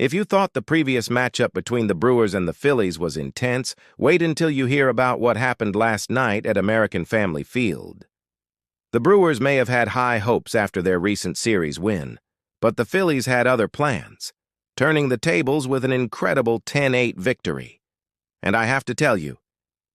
If you thought the previous matchup between the Brewers and the Phillies was intense, wait until you hear about what happened last night at American Family Field. The Brewers may have had high hopes after their recent series win, but the Phillies had other plans, turning the tables with an incredible 10-8 victory. And I have to tell you,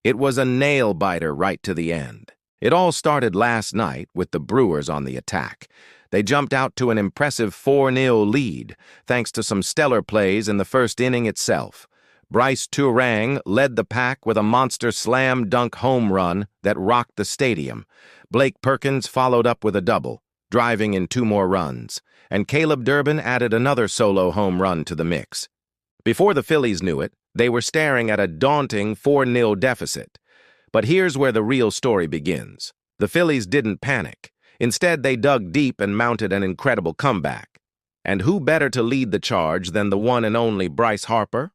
it was a nail-biter right to the end. It all started last night with the Brewers on the attack. They jumped out to an impressive 4-0 lead, thanks to some stellar plays in the first inning itself. Bryce Turang led the pack with a monster slam dunk home run that rocked the stadium. Blake Perkins followed up with a double, driving in 2 more runs, and Caleb Durbin added another solo home run to the mix. Before the Phillies knew it, they were staring at a daunting 4-0 deficit. But here's where the real story begins. The Phillies didn't panic. Instead, they dug deep and mounted an incredible comeback. And who better to lead the charge than the one and only Bryce Harper?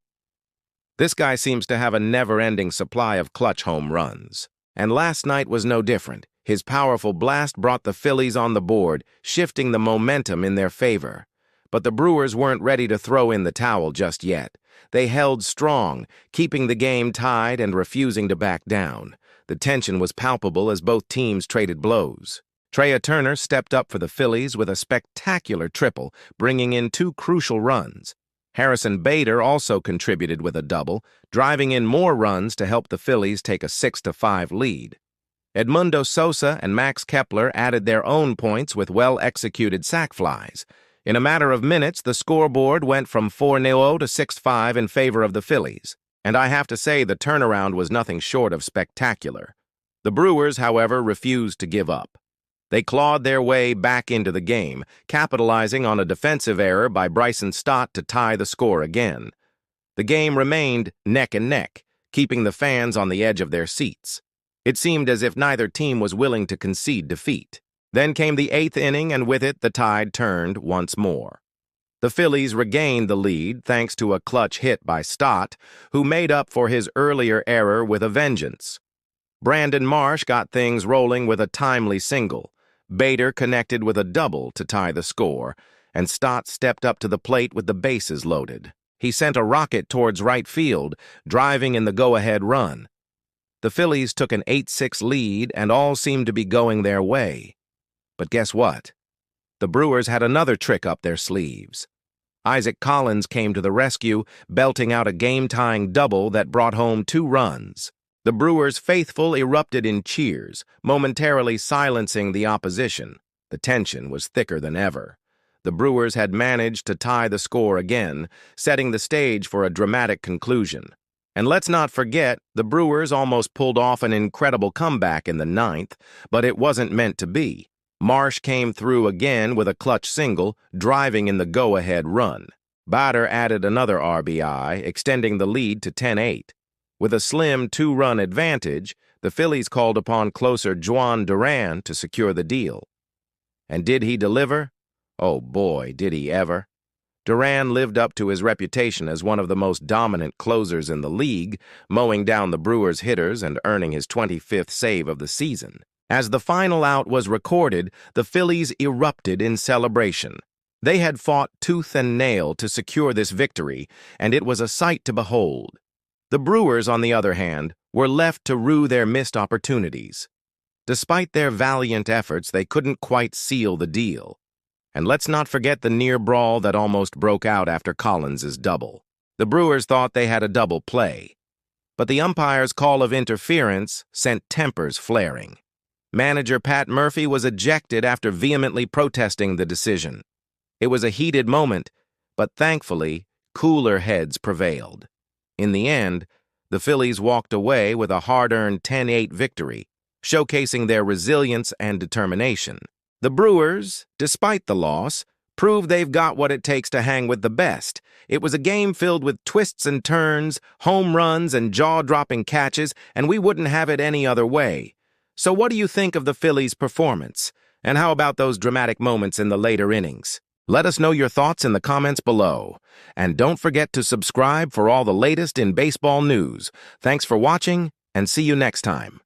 This guy seems to have a never-ending supply of clutch home runs. And last night was no different. His powerful blast brought the Phillies on the board, shifting the momentum in their favor. But the Brewers weren't ready to throw in the towel just yet. They held strong, keeping the game tied and refusing to back down. The tension was palpable as both teams traded blows. Trea Turner stepped up for the Phillies with a spectacular triple, bringing in 2 crucial runs. Harrison Bader also contributed with a double, driving in more runs to help the Phillies take a 6-5 lead. Edmundo Sosa and Max Kepler added their own points with well-executed sac flies. In a matter of minutes, the scoreboard went from 4-0 to 6-5 in favor of the Phillies. And I have to say the turnaround was nothing short of spectacular. The Brewers, however, refused to give up. They clawed their way back into the game, capitalizing on a defensive error by Bryson Stott to tie the score again. The game remained neck and neck, keeping the fans on the edge of their seats. It seemed as if neither team was willing to concede defeat. Then came the 8th inning, and with it the tide turned once more. The Phillies regained the lead thanks to a clutch hit by Stott, who made up for his earlier error with a vengeance. Brandon Marsh got things rolling with a timely single. Bader connected with a double to tie the score, and Stott stepped up to the plate with the bases loaded. He sent a rocket towards right field, driving in the go-ahead run. The Phillies took an 8-6 lead, and all seemed to be going their way. But guess what? The Brewers had another trick up their sleeves. Isaac Collins came to the rescue, belting out a game-tying double that brought home 2 runs. The Brewers' faithful erupted in cheers, momentarily silencing the opposition. The tension was thicker than ever. The Brewers had managed to tie the score again, setting the stage for a dramatic conclusion. And let's not forget, the Brewers almost pulled off an incredible comeback in the 9th, but it wasn't meant to be. Marsh came through again with a clutch single, driving in the go-ahead run. Bader added another RBI, extending the lead to 10-8. With a slim 2-run advantage, the Phillies called upon closer Juan Duran to secure the deal. And did he deliver? Oh boy, did he ever. Duran lived up to his reputation as one of the most dominant closers in the league, mowing down the Brewers' hitters and earning his 25th save of the season. As the final out was recorded, the Phillies erupted in celebration. They had fought tooth and nail to secure this victory, and it was a sight to behold. The Brewers, on the other hand, were left to rue their missed opportunities. Despite their valiant efforts, they couldn't quite seal the deal. And let's not forget the near brawl that almost broke out after Collins' double. The Brewers thought they had a double play, but the umpire's call of interference sent tempers flaring. Manager Pat Murphy was ejected after vehemently protesting the decision. It was a heated moment, but thankfully, cooler heads prevailed. In the end, the Phillies walked away with a hard-earned 10-8 victory, showcasing their resilience and determination. The Brewers, despite the loss, proved they've got what it takes to hang with the best. It was a game filled with twists and turns, home runs, and jaw-dropping catches, and we wouldn't have it any other way. So what do you think of the Phillies' performance? And how about those dramatic moments in the later innings? Let us know your thoughts in the comments below. And don't forget to subscribe for all the latest in baseball news. Thanks for watching, and see you next time.